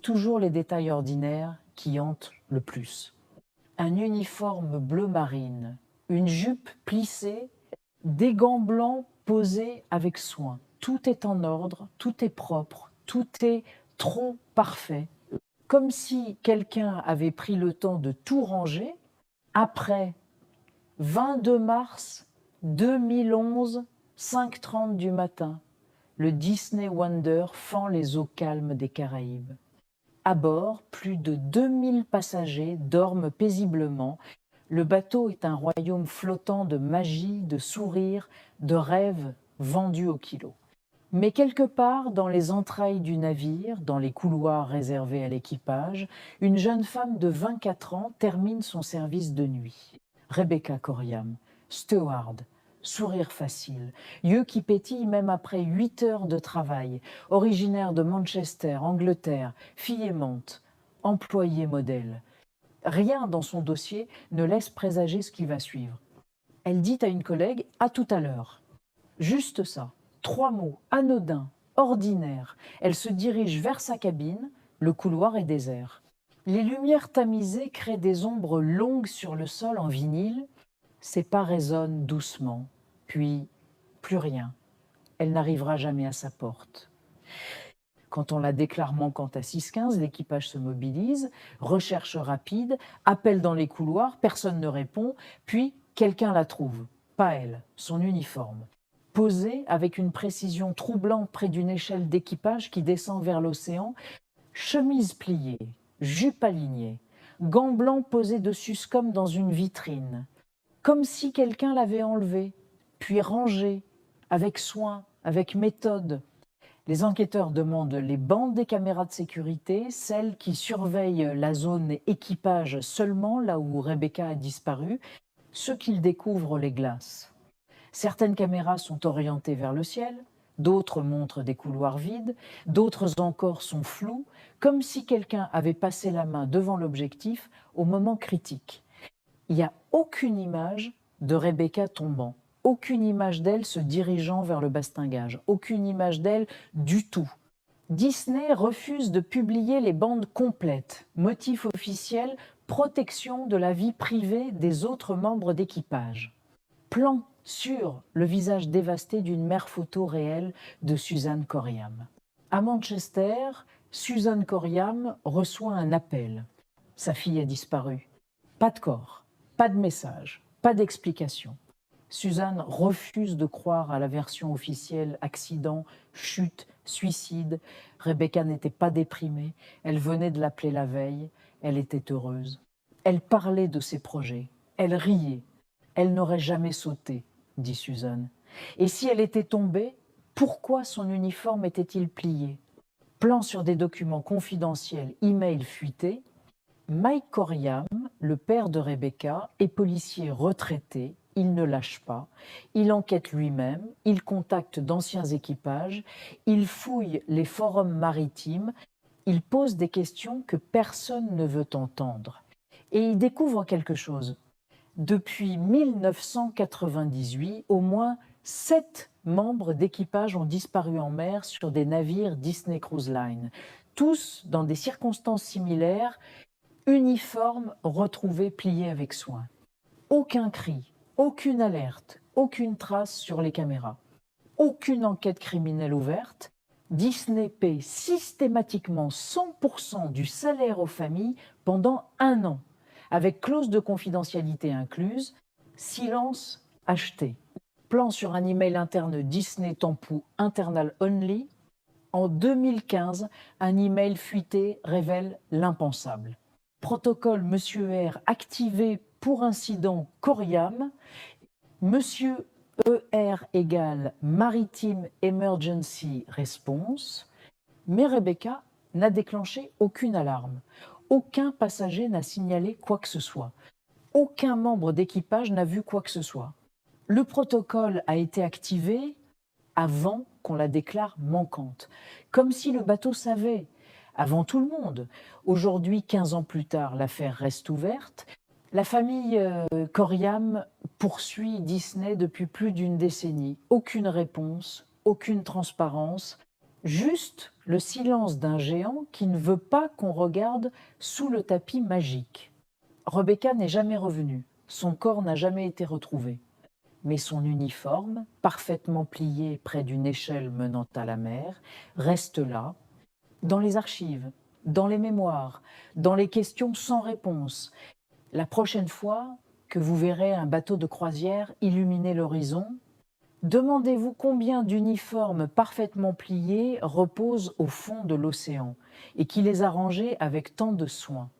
toujours les détails ordinaires qui hantent le plus. Un uniforme bleu marine, une jupe plissée, des gants blancs posés avec soin. Tout est en ordre, tout est propre, tout est trop parfait. Comme si quelqu'un avait pris le temps de tout ranger après 22 mars 2011, 5h30 du matin. Le Disney Wonder fend les eaux calmes des Caraïbes. À bord, plus de 2000 passagers dorment paisiblement. Le bateau est un royaume flottant de magie, de sourires, de rêves vendus au kilo. Mais quelque part, dans les entrailles du navire, dans les couloirs réservés à l'équipage, une jeune femme de 24 ans termine son service de nuit. Rebecca Coriam, steward, sourire facile, yeux qui pétillent même après 8 heures de travail, originaire de Manchester, Angleterre, fille aimante, employée modèle. Rien dans son dossier ne laisse présager ce qui va suivre. Elle dit à une collègue « à tout à l'heure ». Juste ça, 3 mots, anodins, ordinaires. Elle se dirige vers sa cabine, le couloir est désert. Les lumières tamisées créent des ombres longues sur le sol en vinyle. Ses pas résonnent doucement, puis plus rien. Elle n'arrivera jamais à sa porte. Quand on la déclare manquante à 6h15, l'équipage se mobilise, recherche rapide, appel dans les couloirs, personne ne répond, puis quelqu'un la trouve. Pas elle, son uniforme. Posée avec une précision troublante près d'une échelle d'équipage qui descend vers l'océan, chemise pliée, jupe alignée, gants blancs posés dessus comme dans une vitrine, comme si quelqu'un l'avait enlevée, puis rangée, avec soin, avec méthode. Les enquêteurs demandent les bandes des caméras de sécurité, celles qui surveillent la zone équipage seulement, là où Rebecca a disparu. Ce qu'ils découvrent les glace. Certaines caméras sont orientées vers le ciel, d'autres montrent des couloirs vides, d'autres encore sont floues, comme si quelqu'un avait passé la main devant l'objectif au moment critique. Il n'y a aucune image de Rebecca tombant, aucune image d'elle se dirigeant vers le bastingage, aucune image d'elle du tout. Disney refuse de publier les bandes complètes. Motif officiel, protection de la vie privée des autres membres d'équipage. Plan sur le visage dévasté d'une mère photo réelle de Suzanne Coriam. À Manchester, Suzanne Coriam reçoit un appel. Sa fille a disparu. Pas de corps, pas de message, pas d'explication. Suzanne refuse de croire à la version officielle accident, chute, suicide. Rebecca n'était pas déprimée, elle venait de l'appeler la veille, elle était heureuse. Elle parlait de ses projets, elle riait. Elle n'aurait jamais sauté, dit Suzanne. Et si elle était tombée, pourquoi son uniforme était-il plié? Plan sur des documents confidentiels, email fuités. Mike Coriam, le père de Rebecca, est policier retraité. Il ne lâche pas. Il enquête lui-même. Il contacte d'anciens équipages. Il fouille les forums maritimes. Il pose des questions que personne ne veut entendre. Et il découvre quelque chose. Depuis 1998, au moins 7 membres d'équipage ont disparu en mer sur des navires Disney Cruise Line. Tous dans des circonstances similaires, uniformes retrouvés pliés avec soin. Aucun cri, aucune alerte, aucune trace sur les caméras. Aucune enquête criminelle ouverte. Disney paie systématiquement 100% du salaire aux familles pendant 1 an. Avec clause de confidentialité incluse, silence acheté. Plan sur un email interne Disney Tampou Internal Only. En 2015, un email fuité révèle l'impensable. Protocole Monsieur R activé pour incident Coriam. Monsieur ER égale Maritime Emergency Response. Mais Rebecca n'a déclenché aucune alarme. Aucun passager n'a signalé quoi que ce soit. Aucun membre d'équipage n'a vu quoi que ce soit. Le protocole a été activé avant qu'on la déclare manquante. Comme si le bateau savait, avant tout le monde. Aujourd'hui, 15 ans plus tard, l'affaire reste ouverte. La famille Coriam poursuit Disney depuis plus d'1 décennie. Aucune réponse, aucune transparence. Juste le silence d'un géant qui ne veut pas qu'on regarde sous le tapis magique. Rebecca n'est jamais revenue, son corps n'a jamais été retrouvé. Mais son uniforme, parfaitement plié près d'une échelle menant à la mer, reste là, dans les archives, dans les mémoires, dans les questions sans réponse. La prochaine fois que vous verrez un bateau de croisière illuminer l'horizon, demandez-vous combien d'uniformes parfaitement pliés reposent au fond de l'océan et qui les a rangés avec tant de soin.